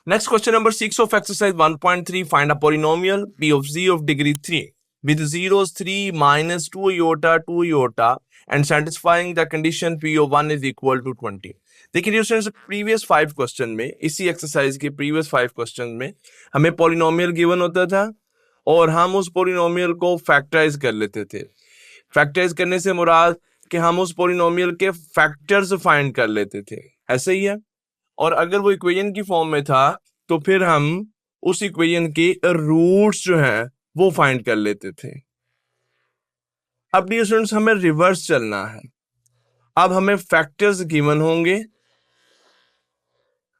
Next question number 6 of exercise 1.3. Find a polynomial p of z of degree 3 with zeros 3 minus 2 iota 2 iota and satisfying the condition p of 1 is equal to 20. देखिए students, previous 5 question में, इसी exercise के previous 5 question में हमें polynomial given होता था और हम उस पॉलिनोमियल को फैक्टराइज कर लेते थे। फैक्टराइज करने से मुराद कि हम उस पॉलिनोमियल के फैक्टर्स फाइंड कर लेते थे, ऐसे ही है। और अगर वो इक्वेशन की फॉर्म में था तो फिर हम उस इक्वेशन के रूट्स जो हैं वो फाइंड कर लेते थे। अब डियर स्टूडेंट्स, हमें रिवर्स चलना है। अब हमें फैक्टर्स गिवन होंगे,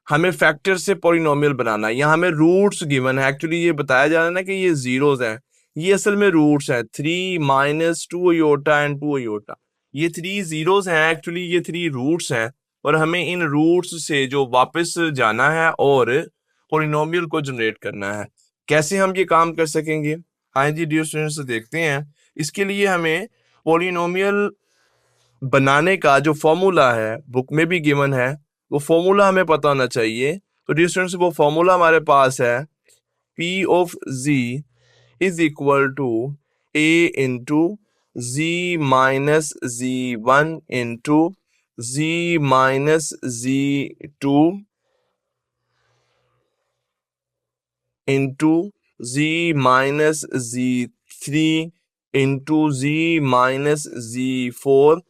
हमें फैक्टर से पॉलिनोमियल बनाना है। यहाँ हमें रूट्स गिवन है। एक्चुअली ये बताया जा रहा है ना कि ये जीरोस हैं, ये असल में रूट्स हैं। 3 माइनस 2 iota एंड 2 iota, ये 3 जीरोस हैं। एक्चुअली ये 3 रूट्स हैं और हमें इन रूट्स से जो वापस जाना है और पॉलिनोमियल को जनरेट करना है। कैसे हम ये काम कर सकेंगे? हाँ जी डियर स्टूडेंट्स, देखते हैं। इसके लिए हमें पॉलिनोमियल बनाने का जो फॉर्मूला है बुक में भी गिवन है, वो फॉर्मूला हमें पता होना चाहिए। तो डियर स्टूडेंट्स, वो फॉर्मूला हमारे पास है p of z is equal to a into z minus z1 into z minus z2 into z minus z3 into z minus z4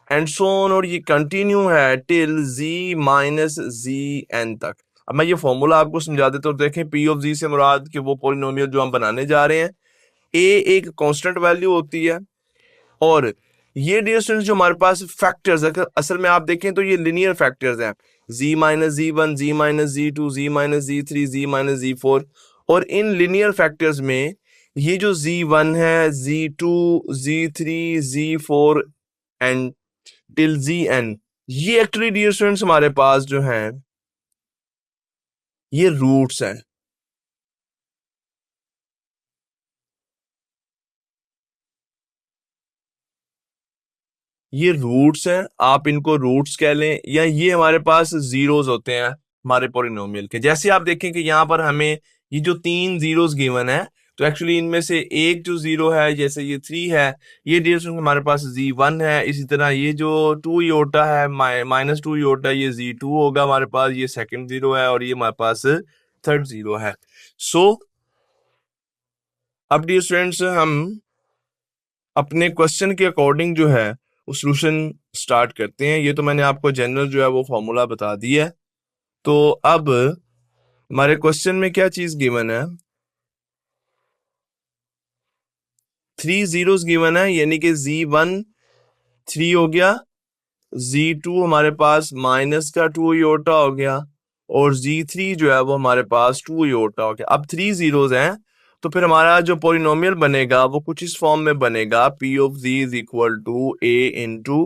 and so on, और ये कंटिन्यू है टिल z माइनस zn तक। अब मैं ये formula आपको समझा देता हूँ। देखें, p ऑफ z से मुराद कि वो पॉलिनोमियल जो हम बनाने जा रहे हैं, a एक कांस्टेंट वैल्यू होती है और ये डियर स्टूडेंट्स जो हमारे पास फैक्टर्स है, असल में आप देखें तो ये लिनियर फैक्टर्स हैं। z minus z1, z minus z2, z minus z3, z minus z4। और इन लिनियर फैक्टर्स में ये जो z1 है, z2, z3, z4 and till zn, ये एक्चुअली डियर स्टूडेंट्स हमारे पास जो हैं ये रूट्स हैं। ये रूट्स हैं, आप इनको रूट्स कह लें, या ये हमारे पास जीरोस होते हैं हमारे पॉलिनोमियल के। जैसे आप देखें कि यहाँ पर हमें ये जो 3 जीरोस गिवन है, तो एक्चुअली इनमें से एक जो जीरो है, जैसे ये 3 है, ये डियर स्टूडेंट हमारे पास z1 है। इसी तरह ये जो 2 iota है, माइनस 2 iota, ये z2 होगा हमारे पास, ये सेकंड जीरो है, और ये हमारे पास थर्ड जीरो है। सो अब डियर स्टूडेंट्स हम अपने क्वेश्चन के अकॉर्डिंग जो है वो सोल्यूशन स्टार्ट करते हैं। ये तो मैंने आपको जनरल जो है वो फॉर्मूला बता दिया है। तो अब हमारे क्वेश्चन में क्या चीज गिवन है? 3 जीरोस गिवन है, यानी कि z1 3 हो गया, z2 हमारे पास माइनस का 2 iota हो गया, और z3 जो है वो हमारे पास 2 iota हो गया। अब 3 जीरोस हैं, तो फिर हमारा जो पॉलिनोमियल बनेगा वो कुछ इस फॉर्म में बनेगा, p of z is equal to a into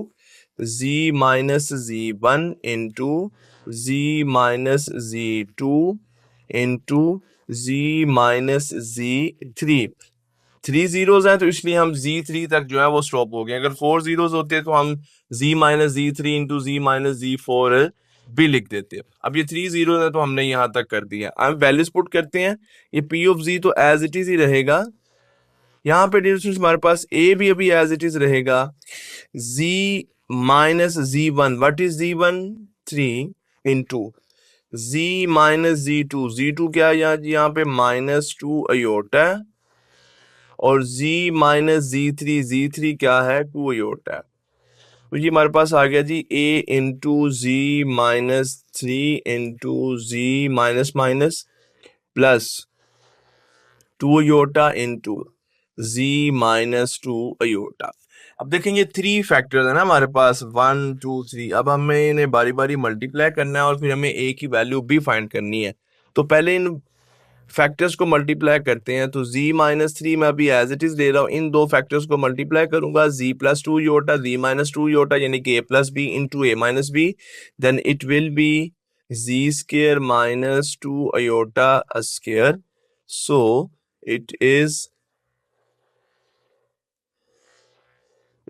z minus z1 into z minus z2 into z minus z3। 3 zeros हैं तो इसलिए हम z3 तक जो है वो स्टॉप हो गए। अगर 4 जीरोस होते तो हम z minus z3 into z minus z4 भी लिख देते। अब ये 3 जीरो है तो हमने यहाँ तक कर दिया। हम वैल्यूज पुट करते हैं, ये p ऑफ z तो एज इट इज ही रहेगा। यहाँ पे डिस्टेंस हमारे पास a भी अभी एज इट इज रहेगा। z minus z1, what is z1? 3 into z minus z2, z2 क्या है यहाँ पे माइनस 2 iota, और z माइनस z3 क्या है 2 iota। तो ये हमारे पास आ गया जी a into z minus 3 into z minus minus plus 2 iota into z minus 2 iota। अब देखेंगे 3 फैक्टर्स है ना हमारे पास, 1 2 3। अब हमें इन्हें बारी बारी मल्टीप्लाई करना है और फिर हमें a की वैल्यू भी फाइंड करनी है। तो पहले इन फैक्टर्स को मल्टीप्लाई करते हैं। तो z माइनस 3 मैं अभी एज इट इज ले रहा हूँ, इन दो फैक्टर्स को मल्टीप्लाई करूंगा, z plus 2 iota, z minus 2 iota, यानी कि a plus b into a minus b, then it will be z square minus 2 iota square. So it is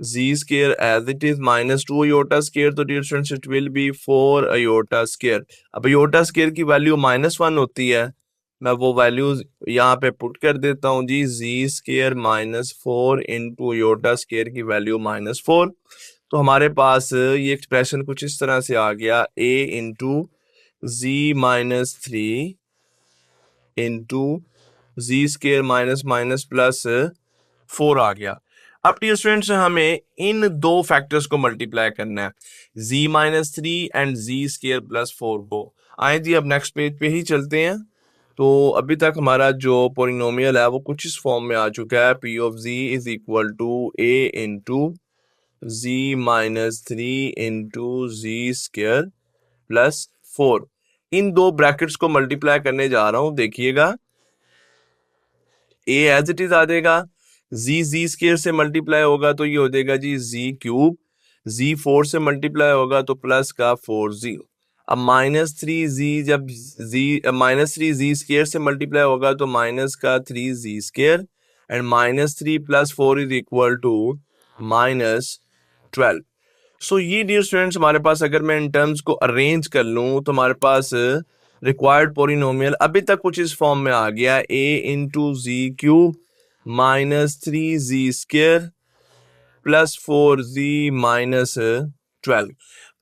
z square as it is minus 2 iota square, तो dear students it will be 4 iota square. अब iota square की value -1 होती है, मैं वो values यहाँ पे put कर देता हूँ जी. z square -4 into iota square की वैल्यू -4. तो हमारे पास ये एक्सप्रेशन कुछ इस तरह से आ गया, a into z-3 into z square minus plus 4 आ गया. अब डियर स्टूडेंट्स हमें इन दो फैक्टर्स को मल्टीप्लाई करना है, z-3 and z square plus 4 को. आए जी अब नेक्स्ट पेज पे ही चलते हैं. तो अभी तक हमारा जो पोलिनोमियल है वो कुछ इस फॉर्म में आ चुका है, p of z is equal to a into z-3 into z square plus 4. इन दो ब्रैकेट्स को मल्टीप्लाई करने जा रहा हूं. देखिएगा a एज इट इज आ जाएगा, z स्केयर से मल्टीप्लाई होगा तो ये हो जाएगा जी z क्यूब, z 4 से मल्टीप्लाई होगा तो प्लस का 4z. अब -3z जब -3z स्केयर से मल्टीप्लाई होगा तो माइनस का 3z square and -3 plus 4 is equal to -12. So ये डियर स्टूडेंट्स हमारे पास अगर मैं इन टर्म्स को अरेंज कर लूं तो हमारे पास रिक्वायर्ड पोलिनोमियल अभी तक कुछ इस फॉर्म में आ गया, a into z cube -3z square plus 4z -12.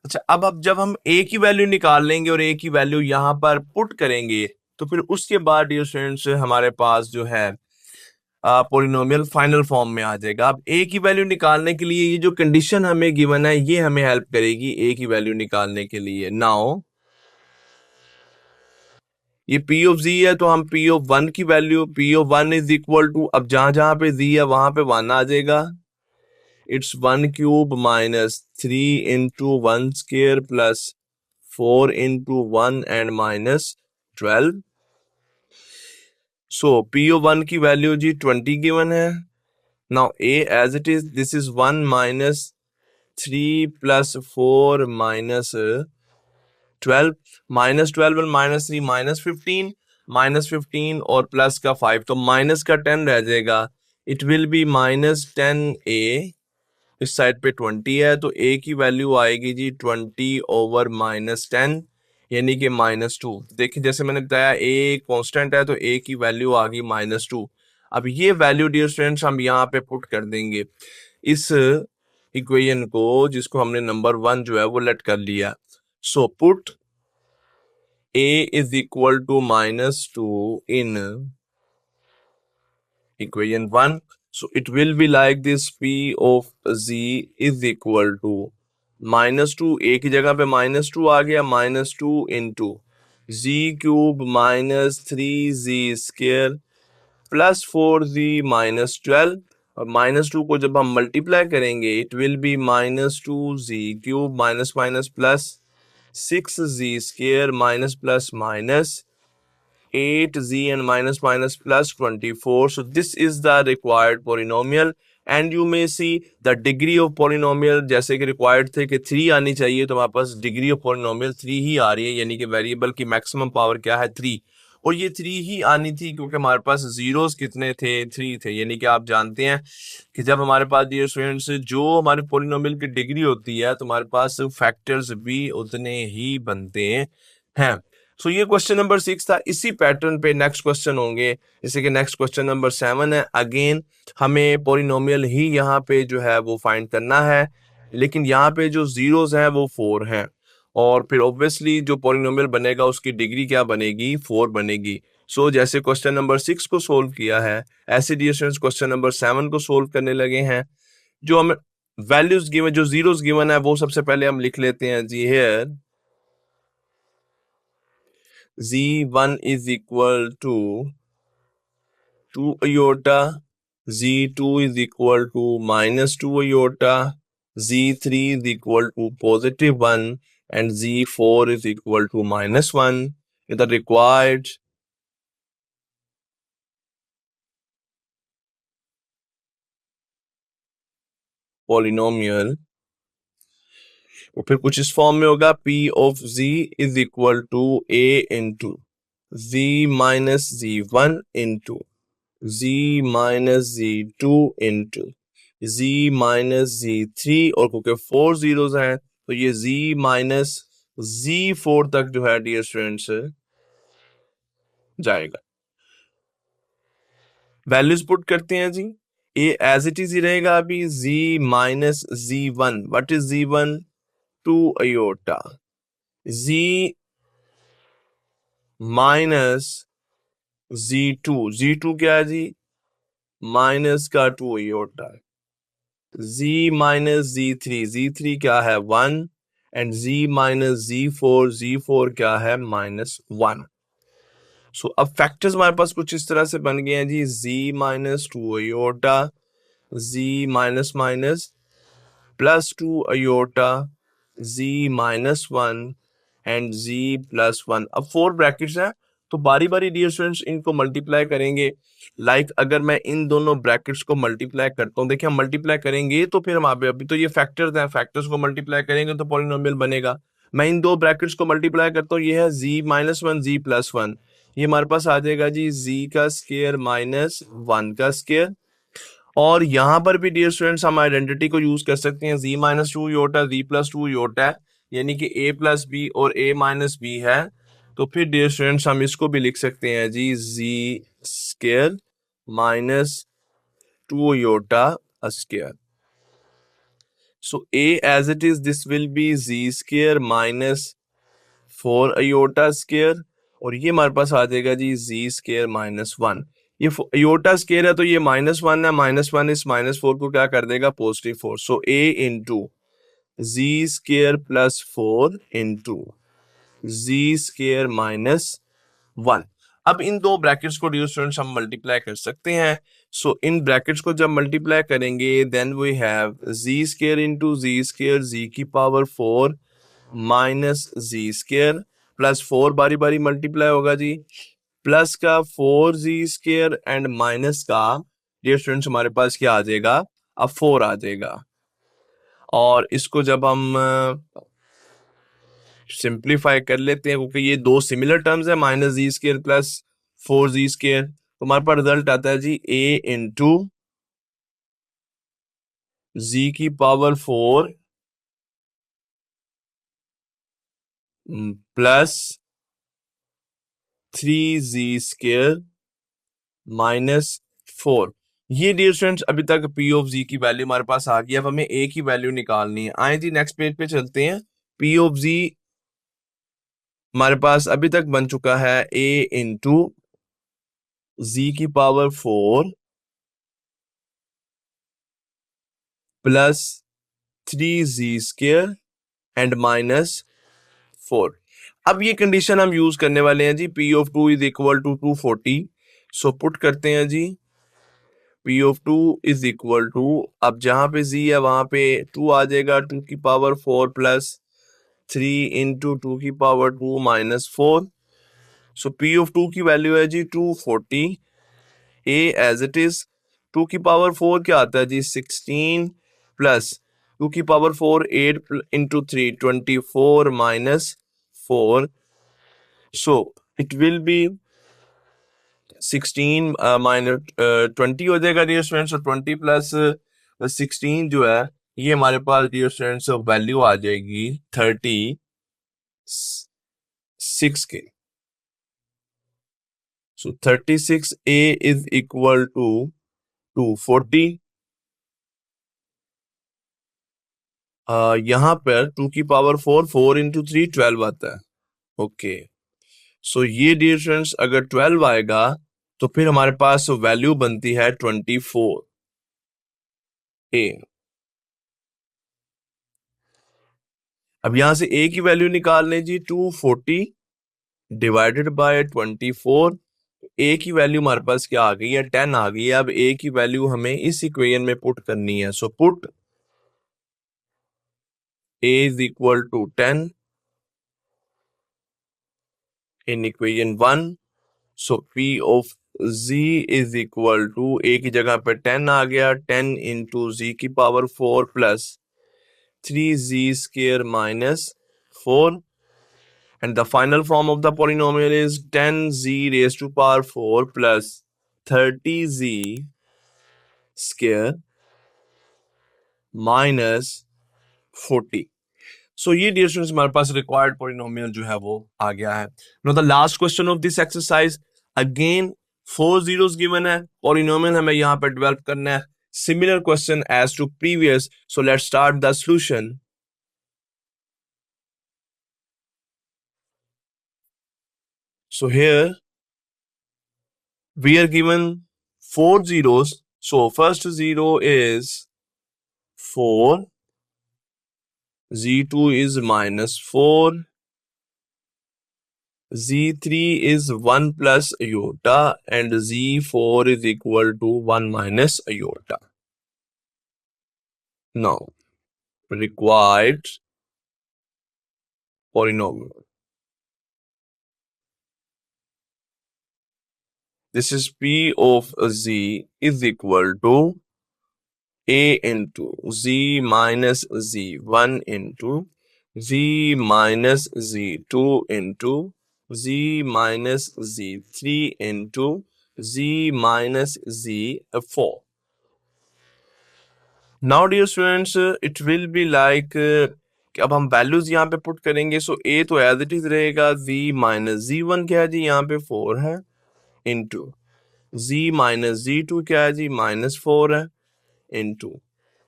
अच्छा अब जब हम a की वैल्यू निकाल लेंगे और a की वैल्यू यहाँ पर पुट करेंगे तो फिर उसके बाद डियर स्टूडेंट्स हमारे पास जो है पोलिनोमियल फाइनल फॉर्म में आ जाएगा. अब a की वैल्यू निकालने के लिए ये जो कंडीशन हमें गिवन है ये हमें हेल्प करेगी a की वैल्यू निकालने के लिए. नाउ ये p ऑफ z है तो हम p ऑफ 1 की value, p of 1 is equal to, अब जहां जहां पे z है वहां पे 1 आ जाएगा. It's 1 cube -3 into 1 square plus 4 into 1 and -12. So p of 1 की वैल्यू जी 20 गिवन है. Now a as it is, this is 1 -3 plus 4 -12, -12 और -3 -15, -15 और प्लस का 5 तो माइनस का 10 रह जाएगा. इट विल बी -10a, इस साइड पे 20 है तो a की वैल्यू आएगी जी 20 ओवर -10 यानी कि -2. देखिए जैसे मैंने बताया a कांस्टेंट है तो a की वैल्यू आ गई -2. अब ये वैल्यू डियर स्टूडेंट्स हम यहाँ पे पुट कर देंगे इस इक्वेशन को जिसको हमने नंबर 1 जो है वो लेट कर लिया. सो put a is equal to -2 in equation 1. So it will be like this, p of z is equal to -2, a की जगह पे -2 आ गया, -2 into z cube -3z square plus 4z -12. और -2 को जब हम मल्टीप्लाई करेंगे it will B -2z cube minus minus plus 6z square minus plus minus 8z and minus minus plus 24. So this is the required polynomial and you may see the degree of polynomial जैसे कि required थे कि 3 आनी चाहिए तो हमारे पास degree of polynomial 3 ही आ रही है, यानी कि वेरिएबल की मैक्सिमम पावर क्या है 3. और ये 3 ही आनी थी क्योंकि हमारे पास जीरोस कितने थे 3 थे. यानी कि आप जानते हैं कि जब हमारे पास डियर स्टूडेंट्स जो हमारे पोलिनोमियल की डिग्री होती है तो हमारे पास फैक्टर्स भी उतने ही बनते हैं. सो ये क्वेश्चन नंबर 6 था. इसी पैटर्न पे नेक्स्ट क्वेश्चन होंगे, जैसे कि नेक्स्ट क्वेश्चन नंबर 7 है. अगेन हमें पोलिनोमियल ही यहाँ पे जो है वो फाइंड करना है, लेकिन यहाँ पे जो जीरोस हैं वो 4 हैं और फिर ऑब्वियसली जो पोलिनोमियल बनेगा उसकी डिग्री क्या बनेगी 4 बनेगी. सो जैसे क्वेश्चन नंबर 6 को सोल्व किया है ऐसे डियर स्टूडेंट्स क्वेश्चन नंबर 7 को सोल्व करने लगे हैं. जो हमें वैल्यूज गिवन, जो जीरोस गिवन है वो सबसे पहले हम लिख लेते हैं जी. Here z1 is equal to 2 iota, z2 is equal to -2 iota, z3 is equal to +1 and z4 is equal to -1. The required polynomial और फिर कुछ इस फॉर्म में होगा, p of z is equal to a into z minus z1 into z minus z2 into z minus z3 और क्योंकि 4 zeros हैं तो ये z माइनस z4 तक जो है डियर स्टूडेंट्स जाएगा। वैल्यूज पुट करते हैं जी। ए एज इट इज ही रहेगा अभी z minus z1। What is z1? 2 iota. z minus z2 क्या है जी? माइनस का 2 अयोटा। z माइनस z3 क्या है? 1 एंड z माइनस z4 क्या है? -1। सो अब फैक्टर्स हमारे पास कुछ इस तरह से बन गए हैं जी। z minus 2 iota, z minus minus plus 2 iota, z -1 and z +1। अब 4 ब्रैकेट्स हैं तो बारी बारी डियर स्टूडेंट्स इनको मल्टीप्लाई करेंगे। अगर मैं इन दोनों ब्रैकेट्स को मल्टीप्लाई करता हूँ, देखिए हम मल्टीप्लाई करेंगे तो फिर हम अभी तो ये फैक्टर्स हैं, फैक्टर्स को मल्टीप्लाई करेंगे तो पॉलिनोमियल बनेगा। मैं इन दो ब्रैकेट्स को मल्टीप्लाई करता हूँ, ये है z -1 z +1। ये हमारे पास आ जाएगा जी z का स्क्वायर माइनस 1 का स्क्वायर। और यहां पर भी डियर स्टूडेंट्स हम आइडेंटिटी को यूज कर सकते हैं। z minus 2 iota, z plus 2 iota है, यानी कि a प्लस बी और a माइनस बी है। तो फिर डियर स्टूडेंट्स हम इसको भी लिख सकते हैं जी z square minus 2 iota square. So a as it is this will be z square minus 4 iota square और ये हमारे पास आ जाएगा जी z स्क्वायर -1। ये अयोटा स्क्वायर है तो ये -1 है, -1 इस -4 को क्या कर देगा? +4। सो a into z square plus 4 into z square -1। अब इन दो ब्रैकेट्स को डियर स्टूडेंट्स हम मल्टीप्लाई कर सकते हैं। सो इन ब्रैकेट्स को जब मल्टीप्लाई करेंगे then we have z square into z square z की power 4 minus z square plus 4 बारी बारी मल्टीप्लाई होगा जी, प्लस का 4z स्क्वायर एंड माइनस का डियर स्टूडेंट्स हमारे पास क्या आ जाएगा? अब 4 आ जाएगा। और इसको जब हम सिंप्लीफाई कर लेते हैं, क्योंकि ये दो सिमिलर टर्म्स है, -z square plus 4z square, तो हमारे पास रिजल्ट आता है जी a इंटू z की पावर 4 प्लस 3z स्क्वायर -4। ये डियर स्टूडेंट्स अभी तक p ऑफ z की वैल्यू हमारे पास आ गई। अब हमें a की वैल्यू निकालनी है। आए जी नेक्स्ट पेज पे चलते हैं। p ऑफ z हमारे पास अभी तक बन चुका है a इंटू z की power 4 plus 3z square and -4। अब ये कंडीशन हम यूज करने वाले हैं जी। p of 2 is equal to 240। So put करते हैं जी p of 2 is equal to, अब जहां पे z है वहां पे 2 आ जाएगा, 2 की पावर 4 प्लस 3 इंटू 2 की पावर 2 -4। सो p ऑफ 2 की वैल्यू है जी 240। a एज इट इज 2 की पावर 4 क्या आता है जी 16 प्लस 2 की power 4 8 into 3 24 -4। So it will B 16 minus 20 हो जाएगा डियर स्टूडेंट्स। 20 प्लस 16 जो है ये हमारे पास डियर स्टूडेंट्स वैल्यू आ जाएगी 36 के। सो 36a इज इक्वल टू 240। यहाँ पर 2 की पावर 4 इंटू 3 12 आता है। ओके सो ये डियर स्टूडेंट्स अगर 12 आएगा तो फिर हमारे पास वैल्यू बनती है 24a। अब यहां से a की वैल्यू निकाल लें जी 240 डिवाइडेड बाय 24। a की वैल्यू हमारे पास क्या आ गई है? 10 आ गई है। अब a की वैल्यू हमें इस इक्वेशन में पुट करनी है। So put a is equal to 10 in equation 1। So p of z is equal to, a की जगह पे 10 आ गया, 10 इंटू z की power 4 plus 3z square -4 and the final form of the polynomial is 10z raised to power 4 plus 30z square minus 40। सो ये dear students हमारे पास required polynomial जो है वो आ गया है। Now the last question of this exercise, again 4 zeros given है, polynomial हमें यहाँ पे डेवलप करना है, similar question as to previous. So let's start the solution. So here we are given 4 zeros. So first zero is 4, Z2 is minus 4, Z3 is 1 plus iota, and Z4 is equal to 1 minus iota. Now, required polynomial. This is P of Z is equal to A into Z minus Z1 into Z minus Z2 into Z minus Z3 into Z minus Z4. Now dear students, it will be like कि अब हम values यहाँ पे put करेंगे। सो ए तो as it is रहेगा, z minus z1 क्या है जी, यहाँ पे 4 है, इंटू z माइनस z2 क्या है जी, माइनस 4 है, इंटू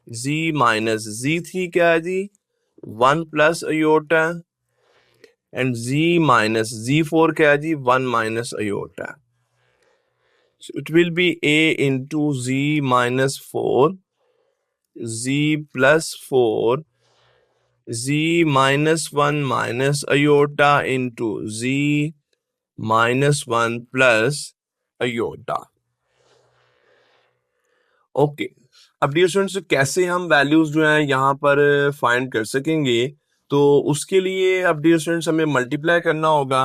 z माइनस z3 क्या है जी, 1 plus iota, and z minus z4 क्या है जी, 1 minus iota. So it will be a into z minus 4, z plus 4, z minus 1 minus iota into z minus 1 plus iota. Okay, अब dear students कैसे हम values जो है यहाँ पर find कर सकेंगे, तो उसके लिए अब डियर स्टूडेंट्स हमें मल्टीप्लाई करना होगा।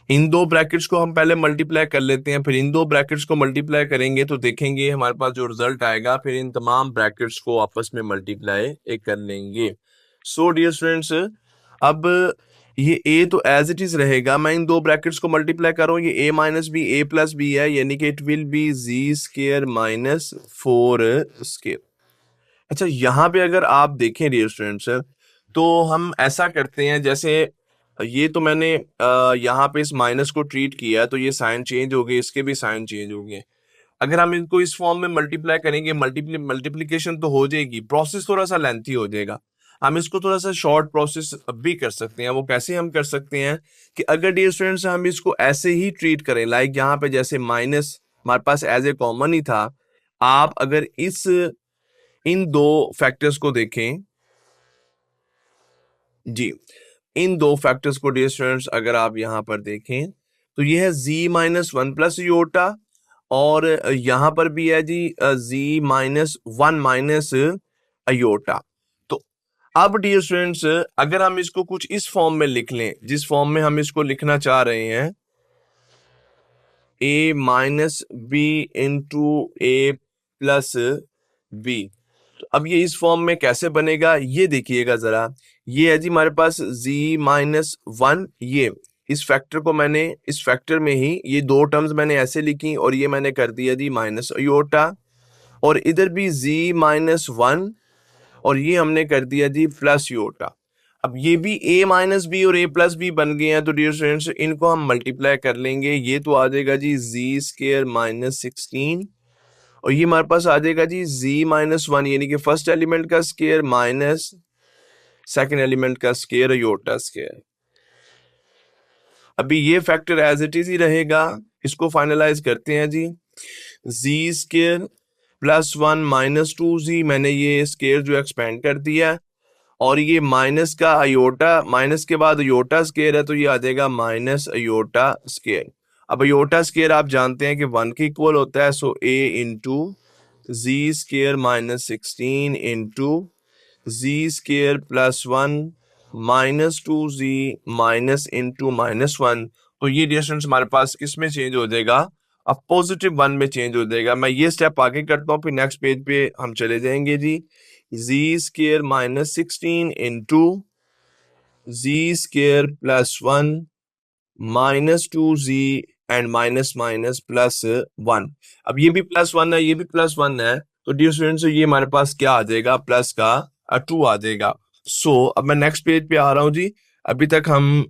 इन दो ब्रैकेट्स को हम पहले मल्टीप्लाई कर लेते हैं, फिर इन दो ब्रैकेट्स को मल्टीप्लाई करेंगे तो देखेंगे हमारे पास जो रिजल्ट आएगा, फिर इन तमाम ब्रैकेट्स को आपस में मल्टीप्लाई कर लेंगे। सो डियर स्टूडेंट्स, अब ये a तो एज इट इज रहेगा, मैं इन दो ब्रैकेट्स को मल्टीप्लाई कर रहा हूँ, ये a minus b a plus b है, यानी कि it will be z square minus 4 square. अच्छा, यहाँ पे अगर आप देखें डियर स्टूडेंट्स, तो हम ऐसा करते हैं, जैसे ये तो मैंने यहाँ पे इस माइनस को ट्रीट किया तो ये साइन चेंज हो गए, इसके भी साइन चेंज हो गए। अगर हम इनको इस फॉर्म में मल्टीप्लाई करेंगे, मल्टीप्लिकेशन तो हो जाएगी, प्रोसेस थोड़ा सा लेंथी हो जाएगा। हम इसको थोड़ा सा शॉर्ट प्रोसेस भी कर सकते हैं। वो कैसे हम कर सकते हैं कि अगर डियर स्टूडेंट्स हम इसको ऐसे ही ट्रीट करें, लाइक यहाँ पे जैसे माइनस हमारे पास एज ए कॉमन ही था, आप अगर इन दो फैक्टर्स को देखें जी, इन दो फैक्टर्स को डियर स्टूडेंट्स अगर आप यहां पर देखें तो ये है z माइनस 1 प्लस योटा, और यहां पर भी है जी z माइनस 1 माइनस अयोटा। तो अब डियर स्टूडेंट्स अगर हम इसको कुछ इस फॉर्म में लिख लें, जिस फॉर्म में हम इसको लिखना चाह रहे हैं, a minus b into a plus b, तो अब ये इस फॉर्म में कैसे बनेगा ये देखिएगा जरा। ये है जी हमारे पास z माइनस 1, ये इस फैक्टर को मैंने इस फैक्टर में ही ये दो टर्म्स मैंने ऐसे लिखी और ये मैंने कर दिया जी माइनस अयोटा, और इधर भी z माइनस 1 और ये हमने कर दिया जी प्लस योटा। अब ये भी a माइनस बी और a प्लस बी बन गए हैं, तो डियर स्टूडेंट्स इनको हम मल्टीप्लाई कर लेंगे, ये तो आ जाएगा जी z स्क्वायर माइनस 16, और ये हमारे पास आ जाएगा जी z माइनस 1 यानी कि फर्स्ट एलिमेंट का स्क्वायर माइनस सेकंड एलिमेंट का स्क्वायर योटा स्क्वायर। अभी ये फैक्टर एज इट इज ही रहेगा, इसको फाइनलाइज करते हैं जी, z square plus 1 minus 2z, मैंने ये स्क्वायर जो एक्सपेंड कर दिया, और ये माइनस का अयोटा, माइनस के बाद अयोटा स्क्वायर है तो ये आ जाएगा माइनस अयोटा स्क्वायर। अब अयोटा स्क्वायर आप जानते हैं कि 1 के इक्वल होता है, so a into z square minus 16 into z square plus 1 minus 2z minus into minus 1। तो ये डिस्टेंस हमारे पास किस में चेंज हो जाएगा, अब पॉजिटिव 1 में चेंज हो जाएगा। मैं ये स्टेप आगे करता हूँ, फिर नेक्स्ट पेज पे हम चले जाएंगे जी। Z square minus 16 into z square plus 1 minus 2z and minus minus plus 1। अब ये भी प्लस 1 है, ये भी प्लस 1 है, तो डियर स्टूडेंट्स ये हमारे पास क्या आ जाएगा, प्लस का 2 आ जाएगा। सो अब मैं नेक्स्ट पेज पे आ रहा हूँ जी। अभी तक हम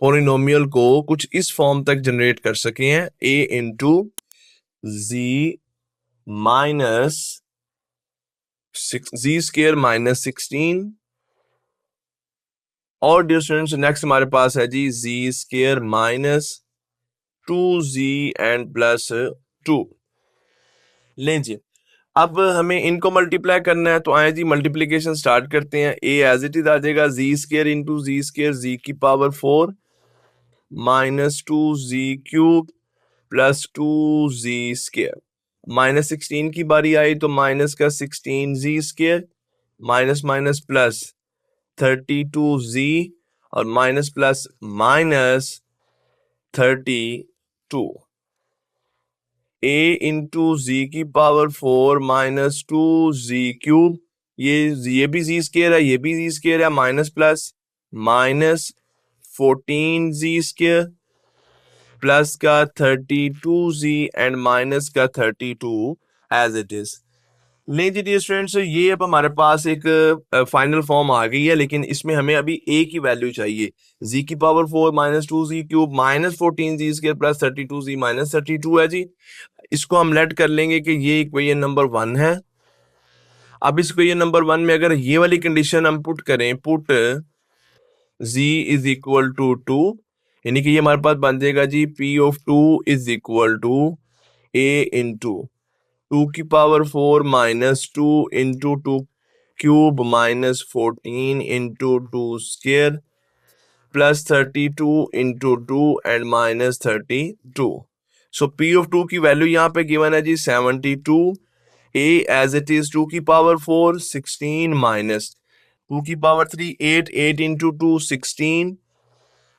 पोलिनोमियल को कुछ इस फॉर्म तक जनरेट कर सके हैं, a into z minus z square minus 16, और डियर स्टूडेंट्स नेक्स्ट हमारे पास है z z square minus 2z and plus 2। लें जी, अब हमें इनको मल्टीप्लाई करना है, तो आए जी मल्टीप्लीकेशन स्टार्ट करते हैं। ए एज इट इज आ जाएगा जी स्केयर इंटू जी स्केयर जी की power 4 minus 2z cube plus 2z square. Minus 16 की बारी आई तो माइनस का 16z square minus minus plus 32z और minus plus minus 32। a into z की पावर 4 माइनस 2z क्यूब, ये भी जी स्केयर है, ये भी जी स्केयर है, minus plus minus 14z square plus का 32z एंड माइनस का 32 एज इट इज। नहीं जी डियर स्टूडेंट्स, ये अब हमारे पास एक फाइनल फॉर्म आ गई है, लेकिन इसमें हमें अभी a की वैल्यू चाहिए। z की power 4 minus 2z cube minus 14z square plus 32z minus 32 है जी। इसको हम लेट कर लेंगे कि ये इक्वेशन नंबर 1 है। अब इस इक्वेशन नंबर 1 में अगर ये वाली कंडीशन हम पुट करें, put z is equal to 2, यानी कि ये हमारे पास बन जाएगा जी p of 2 is equal to a into 2 की power 4 minus 2 into 2 cube minus 14 into 2 square plus 32 into 2 and minus 32। So p of 2 की वैल्यू यहाँ पे गिवन है जी 72, a एज इट इज 2 की पावर 4 16 माइनस 2 की पावर 3 8, 8 इंटू 2 16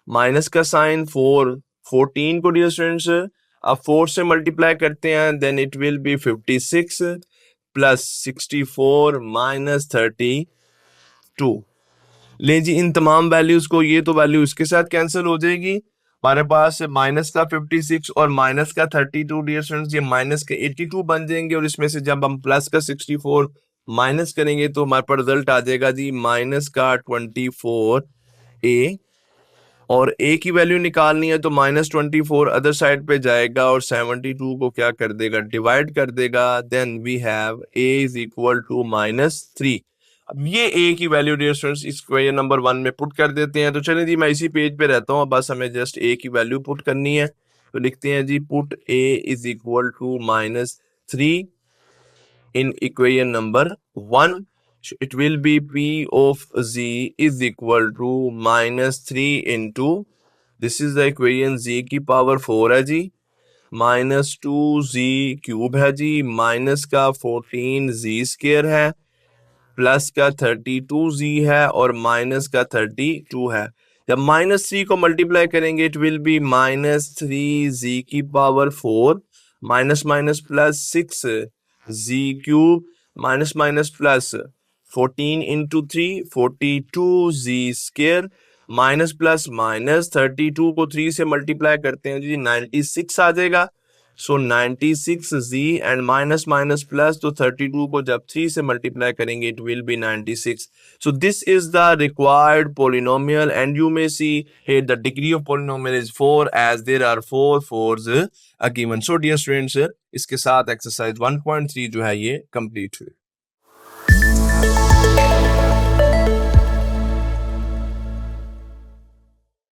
माइनस का sign 4 14 को डियर स्टूडेंट्स अब 4 से मल्टीप्लाई करते हैं, then it will be 56 plus 64 minus 32। ले जी इन तमाम वैल्यूज को, ये तो वैल्यू इसके साथ कैंसिल हो जाएगी, हमारे पास माइनस का 56 और माइनस का 32 डियर स्टूडेंट्स ये माइनस के 82 बन जाएंगे, और इसमें से जब हम प्लस का 64 माइनस करेंगे तो हमारे पास रिजल्ट आ जाएगा जी माइनस का 24a, और a की वैल्यू निकालनी है तो माइनस 24 अदर साइड पे जाएगा और 72 को क्या कर देगा, डिवाइड कर देगा। Then we have a is equal to -3। अब ये a की वैल्यू डियर स्टूडेंट्स इस इक्वेशन नंबर 1 में पुट कर देते हैं। तो चलिए जी मैं इसी पेज पे रहता हूँ, बस हमें जस्ट a की वैल्यू पुट करनी है। तो लिखते हैं जी put a is equal to -3 in equation number 1. It will be p of z is equal to -3 into, this is the equation z की पावर 4 है जी, माइनस 2z क्यूब है जी, माइनस का 14z स्केयर है, प्लस का 32z है और minus का 32 है। जब -3 को मल्टीप्लाई करेंगे इट विल बी -3z की power 4 minus minus plus 6z cube minus minus plus 14 into 3 42z square minus plus minus 32 को 3 से मल्टीप्लाई करते हैं जी 96 आ जाएगा। So 96z and minus minus plus, तो 32 को जब 3 से मल्टीप्लाई करेंगे it will be 96। So this is the required polynomial and you may see here the degree of polynomial is 4 as there are 4 4s given. So dear students, इसके साथ exercise 1.3 जो है ये कंप्लीट हुई।